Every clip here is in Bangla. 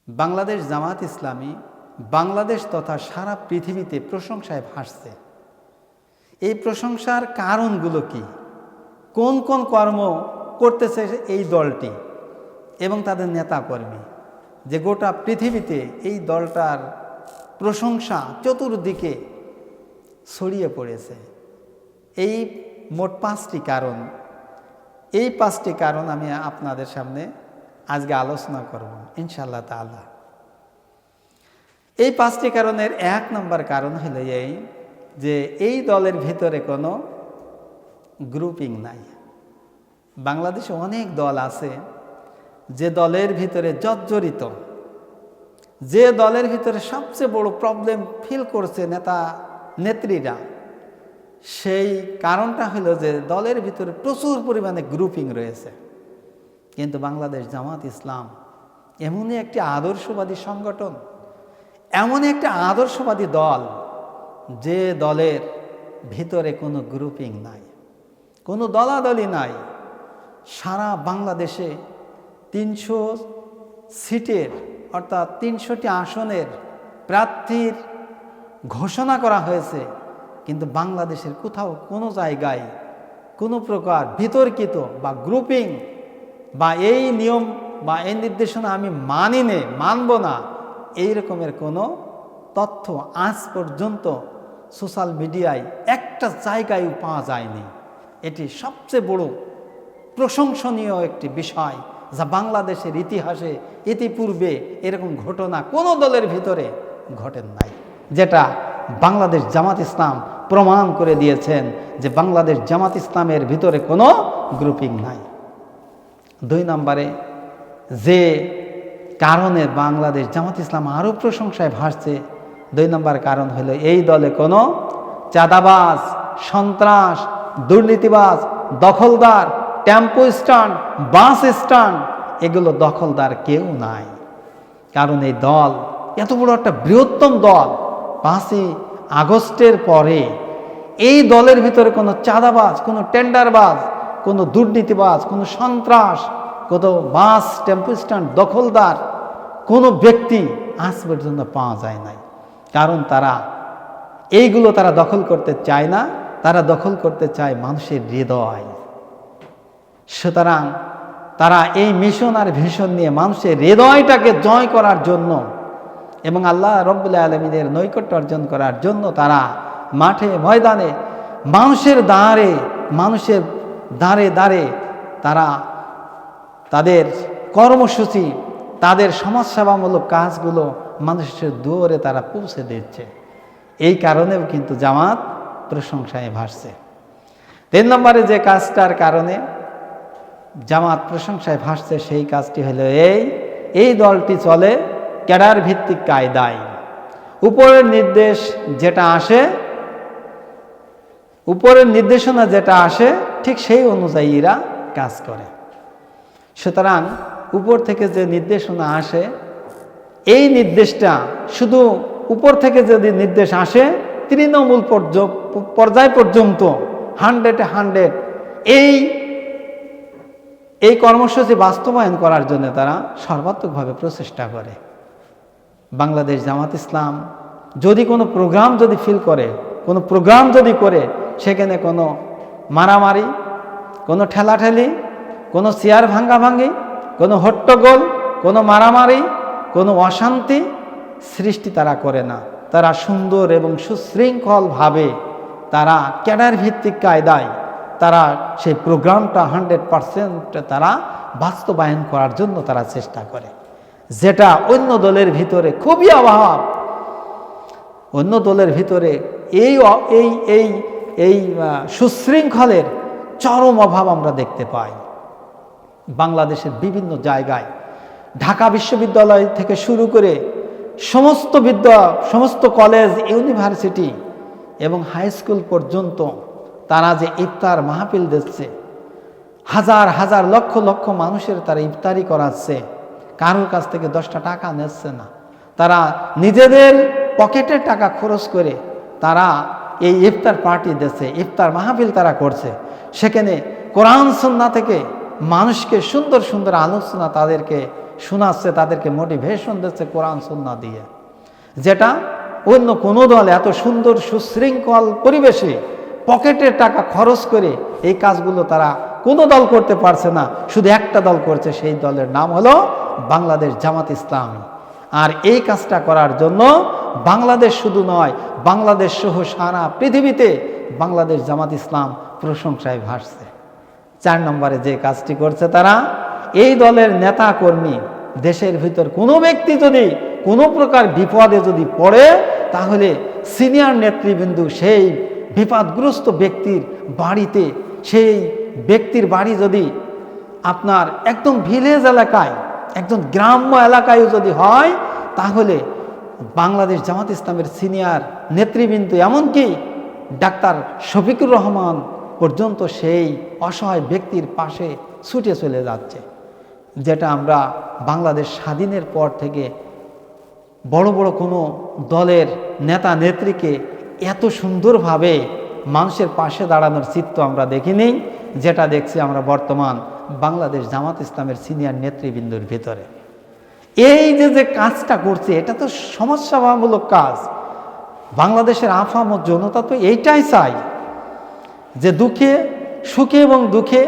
বাংলাদেশ জামাত ইসলামী বাংলাদেশ তথা সারা পৃথিবীতে প্রশংসায় ভাসছে। এই প্রশংসার কারণগুলো কি? কোন কোন কর্ম করতেছে এই দলটি এবং তাদের নেতাকর্মী, যে গোটা পৃথিবীতে এই দলটার প্রশংসা চতুর্দিকে ছড়িয়ে পড়েছে। এই মোট 5টি কারণ, এই 5টি কারণ আমি আপনাদের সামনে আজকে আলোচনা করব ইনশাআল্লাহ তাআলা। এই 5টি কারণের 1 নম্বর কারণ হলো এই যে এই দলের ভিতরে কোনো গ্রুপিং নাই। বাংলাদেশে অনেক দল আছে যে দলের ভিতরে জর্জরিত, যে দলের ভিতরে সবচেয়ে বড় প্রবলেম ফিল করছে নেতা নেত্রীরা, সেই কারণটা হলো যে দলের ভিতরে প্রচুর পরিমাণে গ্রুপিং রয়েছে। কিন্তু বাংলাদেশ জামাত ইসলাম এমনই একটি আদর্শবাদী সংগঠন, এমনই একটা আদর্শবাদী দল যে দলের ভিতরে কোনো গ্রুপিং নাই, কোনো দলাদলি নাই। সারা বাংলাদেশে 300 সিটের অর্থাৎ 300টি আসনের প্রার্থীর ঘোষণা করা হয়েছে, কিন্তু বাংলাদেশের কোথাও কোনো জায়গায় কোনো প্রকার বিতর্কিত বা গ্রুপিং বা এই নিয়ম বা এই নির্দেশনা আমি মানব না, এই রকমের কোনো তথ্য আজ পর্যন্ত সোশ্যাল মিডিয়ায় একটা জায়গায় পাওয়া যায়নি। এটি সবচেয়ে বড় প্রশংসনীয় একটি বিষয়, যা বাংলাদেশের ইতিহাসে ইতিপূর্বে এরকম ঘটনা কোনো দলের ভিতরে ঘটেন নাই, যেটা বাংলাদেশ জামাত ইসলাম প্রমাণ করে দিয়েছেন যে বাংলাদেশ জামাত ইসলামের ভিতরে কোনো গ্রুপিং নাই। 2 নম্বরে যে কারণে বাংলাদেশ জামাত ইসলাম আরও প্রশংসায় ভাসছে, 2 নম্বর কারণ হলো এই দলে কোনো চাঁদাবাজ, সন্ত্রাস, দুর্নীতিবাজ, দখলদার, টেম্পো স্ট্যান্ড, বাস স্ট্যান্ড এগুলো দখলদার কেউ নাই। কারণ এই দল এত বড় একটা বৃহত্তম দল, 5ই আগস্টের পরে এই দলের ভিতরে কোনো চাঁদাবাজ, কোনো টেন্ডারবাজ, কোনো দুর্নীতিবাজ, কোনো সন্ত্রাস, কোনো বাস টেম্পো স্ট্যান্ড দখলদার কোনো ব্যক্তি আজ পর্যন্ত পাওয়া যায় নাই। কারণ তারা এইগুলো তারা দখল করতে চায় না, তারা দখল করতে চায় মানুষের হৃদয়। সুতরাং তারা এই মিশন আর ভিশন নিয়ে মানুষের হৃদয়টাকে জয় করার জন্য এবং আল্লাহ রব্বুল আলামিনের নৈকট্য অর্জন করার জন্য তারা মাঠে ময়দানে মানুষের দ্বারে তারা তাদের কর্মসূচি, তাদের সমাজসেবামূলক কাজগুলো মানুষের দুয়ারে তারা পৌঁছে দিচ্ছে। এই কারণেও কিন্তু জামাত প্রশংসায় ভাসছে। 3 নম্বরে যে কাজটার কারণে জামাত প্রশংসায় ভাসছে সেই কাজটি হলো এই দলটি চলে ক্যাডার ভিত্তিক কায়দায়। উপরের নির্দেশ যেটা আসে, উপরের নির্দেশনা যেটা আসে ঠিক সেই অনুযায়ী এরা কাজ করে। সুতরাং উপর থেকে যে নির্দেশনা আসে, এই নির্দেশটা শুধু উপর থেকে যদি নির্দেশ আসে তৃণমূল পর্যায় পর্যন্ত 100 এই কর্মসূচি বাস্তবায়ন করার জন্য তারা সর্বাত্মকভাবে প্রচেষ্টা করে। বাংলাদেশ জামাত ইসলাম যদি কোনো প্রোগ্রাম যদি ফিল করে, কোনো প্রোগ্রাম যদি করে, সেখানে কোনো মারামারি, কোনো ঠেলাঠেলি, কোনো চেয়ার ভাঙ্গাভাঙ্গি, কোনো হট্টগোল, কোনো মারামারি, কোনো অশান্তি সৃষ্টি তারা করে না। তারা সুন্দর এবং সুশৃঙ্খলভাবে তারা ক্যাডার ভিত্তিক কায়দায় তারা সেই প্রোগ্রামটা 100% তারা বাস্তবায়ন করার জন্য তারা চেষ্টা করে, যেটা অন্য দলের ভিতরে খুবই অভাব। অন্য দলের ভিতরে এই সুশৃঙ্খলের চরম অভাব আমরা দেখতে পাই। বাংলাদেশের বিভিন্ন জায়গায় ঢাকা বিশ্ববিদ্যালয় থেকে শুরু করে সমস্ত কলেজ, ইউনিভার্সিটি এবং হাই স্কুল পর্যন্ত তারা যে ইফতার মাহফিল দিচ্ছে, হাজার হাজার লক্ষ লক্ষ মানুষের তারা ইফতারি করাচ্ছে, কারোর কাছ থেকে 10টা টাকা নিচ্ছে না। তারা নিজেদের পকেটের টাকা খরচ করে তারা এই ইফতার পার্টি দিচ্ছে, ইফতার মাহফিল তারা করছে। সেখানে কোরআন সুন্নাহ থেকে মানুষকে সুন্দর সুন্দর আলোচনা তাদেরকে শোনাচ্ছে, তাদেরকে মোটিভেশন দিচ্ছে কোরআন সুন্নাহ দিয়ে, যেটা অন্য কোনো দল এত সুন্দর সুশৃঙ্খল পরিবেশে পকেটের টাকা খরচ করে এই কাজগুলো তারা কোনো দল করতে পারছে না। শুধু একটা দল করছে, সেই দলের নাম হলো বাংলাদেশ জামাত ইসলামী। আর এই কাজটা করার জন্য বাংলাদেশ শুধু নয়, বাংলাদেশ সহ সারা পৃথিবীতে বাংলাদেশ জামাত ইসলাম প্রশংসায় ভাসছে। 4 নম্বরে যে কাজটি করছে তারা, এই দলের নেতা কর্মী দেশের ভিতর কোনো ব্যক্তি যদি কোনো প্রকার বিপদে যদি পড়ে, তাহলে সিনিয়র নেতৃবৃন্দ সেই বিপদগ্রস্ত ব্যক্তির বাড়িতে, সেই ব্যক্তির বাড়ি যদি আপনার একদম ভিলেজ এলাকায়, একদম গ্রাম্য এলাকায়ও যদি হয়, তাহলে বাংলাদেশ জামাত ইসলামের সিনিয়র নেতৃবৃন্দ, এমনকি ডাক্তার শফিকুর রহমান পর্যন্ত সেই অসহায় ব্যক্তির পাশে ছুটে চলে যাচ্ছে। যেটা আমরা বাংলাদেশ স্বাধীনের পর থেকে বড় বড় কোনো দলের নেতা নেত্রীকে এত সুন্দরভাবে মানুষের পাশে দাঁড়ানোর চিত্র আমরা দেখিনি, যেটা দেখছি আমরা বর্তমান বাংলাদেশ জামাত ইসলামের সিনিয়র নেতৃবৃন্দের ভিতরে। এই যে কাজটা করছে, এটা তো সমাজসেবামূলক কাজ। বাংলাদেশের আফামত জনতা তো এইটাই চাই, যে দুঃখে সুখে এবং দুঃখে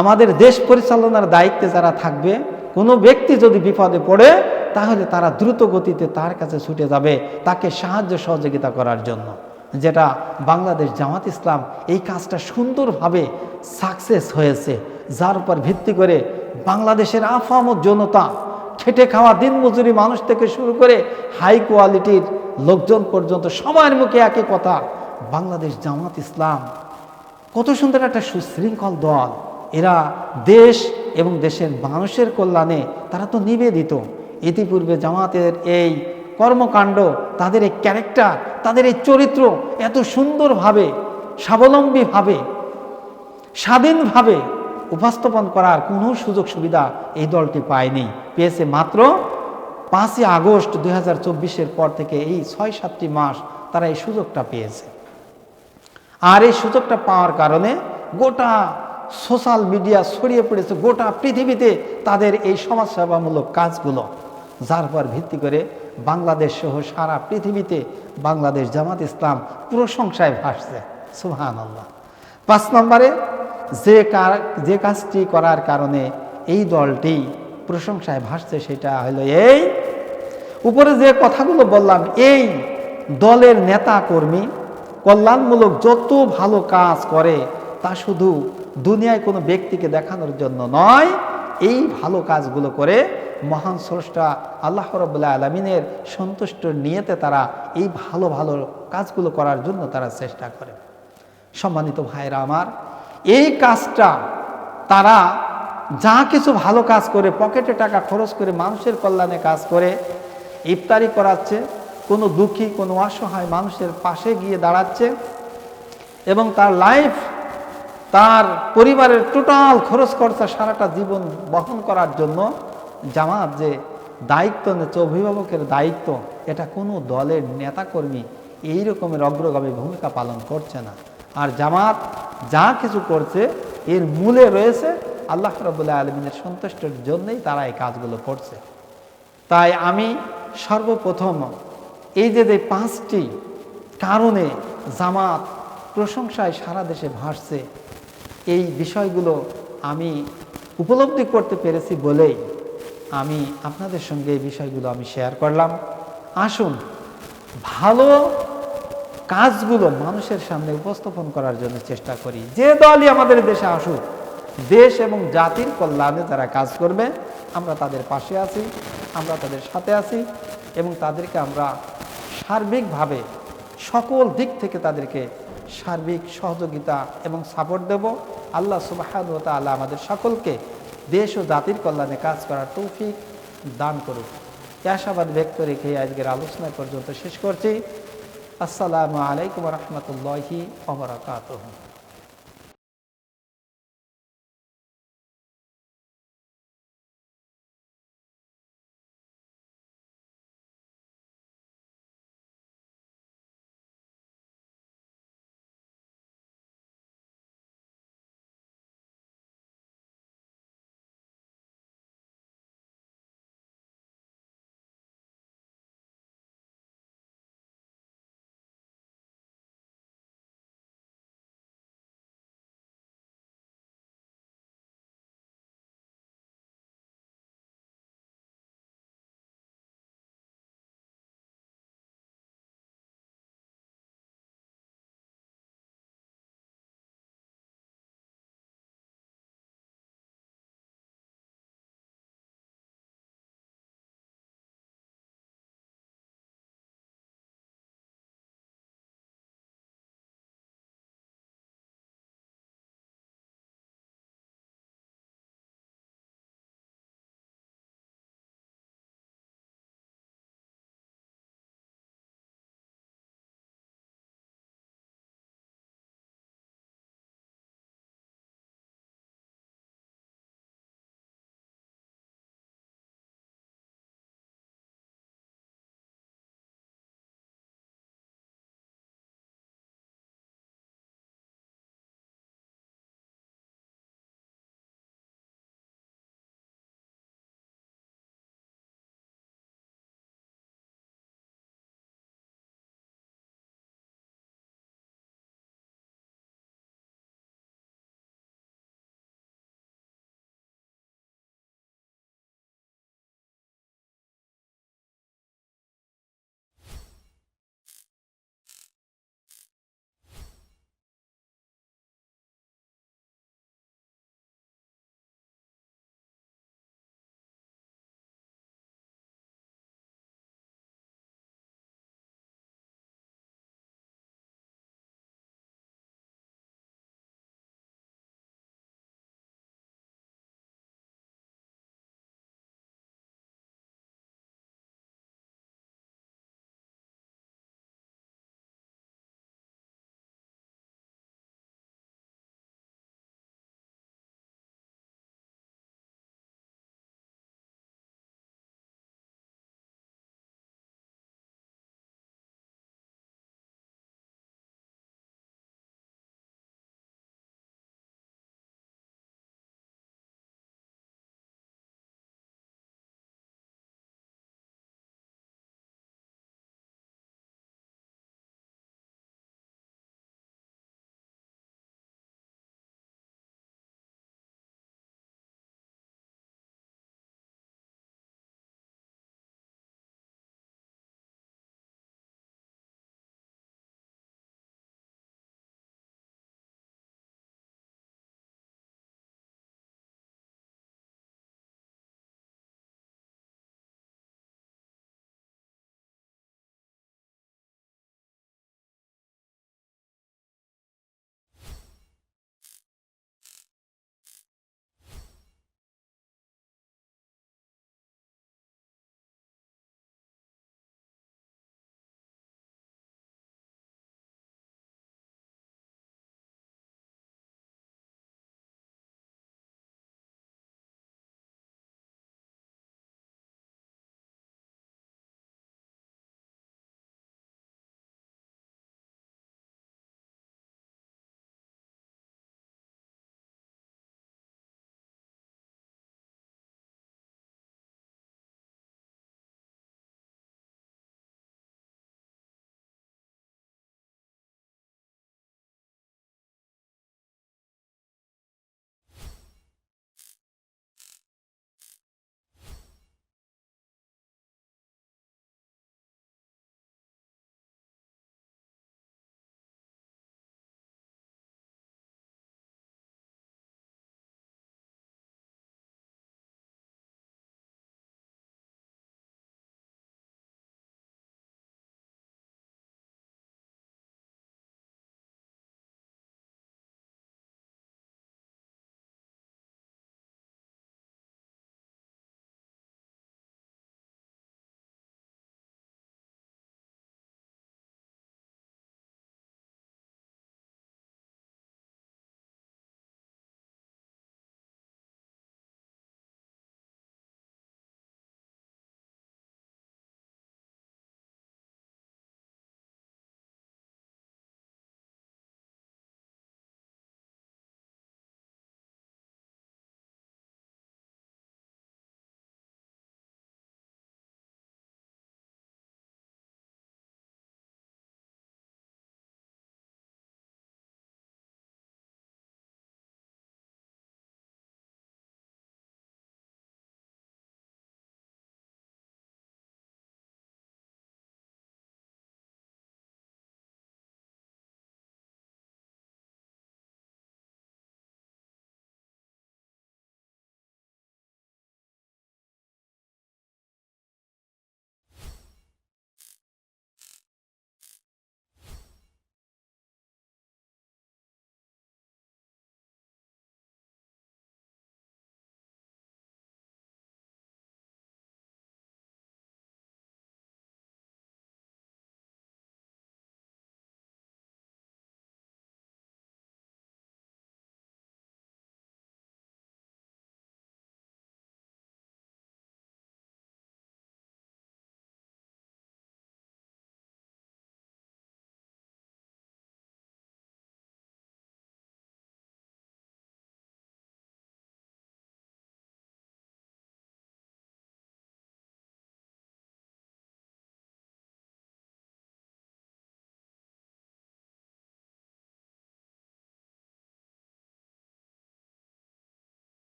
আমাদের দেশ পরিচালনার দায়িত্বে যারা থাকবে, কোনো ব্যক্তি যদি বিপদে পড়ে, তাহলে তারা দ্রুত গতিতে তার কাছে ছুটে যাবে তাকে সাহায্য সহযোগিতা করার জন্য। যেটা বাংলাদেশ জামাত ইসলাম এই কাজটা সুন্দরভাবে সাকসেস হয়েছে, যার উপর ভিত্তি করে বাংলাদেশের আফামত জনতা, খেটে খাওয়া দিনমজুরি মানুষ থেকে শুরু করে হাই কোয়ালিটির লোকজন পর্যন্ত সবার মুখে একই কথা, বাংলাদেশ জামাত ইসলাম কত সুন্দর একটা সুশৃঙ্খল দল। এরা দেশ এবং দেশের মানুষের কল্যাণে তারা তো নিবেদিত। ইতিপূর্বে জামাতের এই কর্মকাণ্ড, তাদের এই ক্যারেক্টার, তাদের এই চরিত্র এত সুন্দরভাবে, স্বাবলম্বীভাবে, স্বাধীনভাবে উপস্থাপন করার কোনো সুযোগ সুবিধা এই দলটি পায়নি। পেয়েছে মাত্র 5ই আগস্ট 2024-এর পর থেকে এই 6-7টি মাস তারা এই সুযোগটা পেয়েছে। আর এই সুযোগটা পাওয়ার কারণে গোটা সোশ্যাল মিডিয়া ছড়িয়ে পড়েছে গোটা পৃথিবীতে তাদের এই সমাজসেবামূলক কাজগুলো, যার পর ভিত্তি করে বাংলাদেশ সহ সারা পৃথিবীতে বাংলাদেশ জামাত ইসলাম প্রশংসায় ভাসছে। সুবহানাল্লাহ। 5 নম্বরে যে কাজটি করার কারণে এই দলটি প্রশংসায় ভাসছে, সেটা হলো এই উপরে যে কথাগুলো বললাম, এই দলের নেতা কর্মী কল্যাণমূলক যত ভালো কাজ করে, তা শুধু দুনিয়ায় কোনো ব্যক্তিকে দেখানোর জন্য নয়, এই ভালো কাজগুলো করে মহান স্রষ্টা আল্লাহ রাব্বুল আলামিনের সন্তুষ্ট নিয়তে তারা এই ভালো ভালো কাজগুলো করার জন্য তারা চেষ্টা করে। সম্মানিত ভাইরা আমার, এই কাজটা তারা যা কিছু ভালো কাজ করে, পকেটে টাকা খরচ করে, মানুষের কল্যাণে কাজ করে, ইফতারি করাচ্ছে, কোনো দুঃখী কোনো অসহায় মানুষের পাশে গিয়ে দাঁড়াচ্ছে, এবং তার লাইফ, তার পরিবারের টোটাল খরচ খরচা সারাটা জীবন বহন করার জন্য জামাত যে দায়িত্ব নিচ্ছে, অভিভাবকের দায়িত্ব, এটা কোনো দলের নেতাকর্মী এই রকমের অগ্রগামী ভূমিকা পালন করছে না। আর জামাত যা কিছু করছে, এর মূলে রয়েছে আল্লাহ রাব্বুল আলামিনের সন্তুষ্টির জন্যই তারা এই কাজগুলো করছে। তাই আমি সর্বপ্রথম এই যে 5টি কারণে জামাত প্রশংসায় সারা দেশে ভাসছে, এই বিষয়গুলো আমি উপলব্ধি করতে পেরেছি বলেই আমি আপনাদের সঙ্গে এই বিষয়গুলো আমি শেয়ার করলাম। আসুন ভালো কাজগুলো মানুষের সামনে উপস্থাপন করার জন্য চেষ্টা করি। যে দলই আমাদের দেশে আসুক, দেশ এবং জাতির কল্যাণে যারা কাজ করবে, আমরা তাদের পাশে আছি, আমরা তাদের সাথে আছি, এবং তাদেরকে আমরা সার্বিকভাবে সকল দিক থেকে তাদেরকে সার্বিক সহযোগিতা এবং সাপোর্ট দেব। আল্লাহ সুবহানাহু ওয়া তাআলা আমাদের সকলকে দেশ ও জাতির কল্যাণে কাজ করার তৌফিক দান করুক। এই আশাবাদ ব্যক্ত রেখে আজকের আলোচনা পর্যন্ত শেষ করছি। আসসালামু আলাইকুম ওয়া রাহমাতুল্লাহি ওয়া বারাকাতুহু।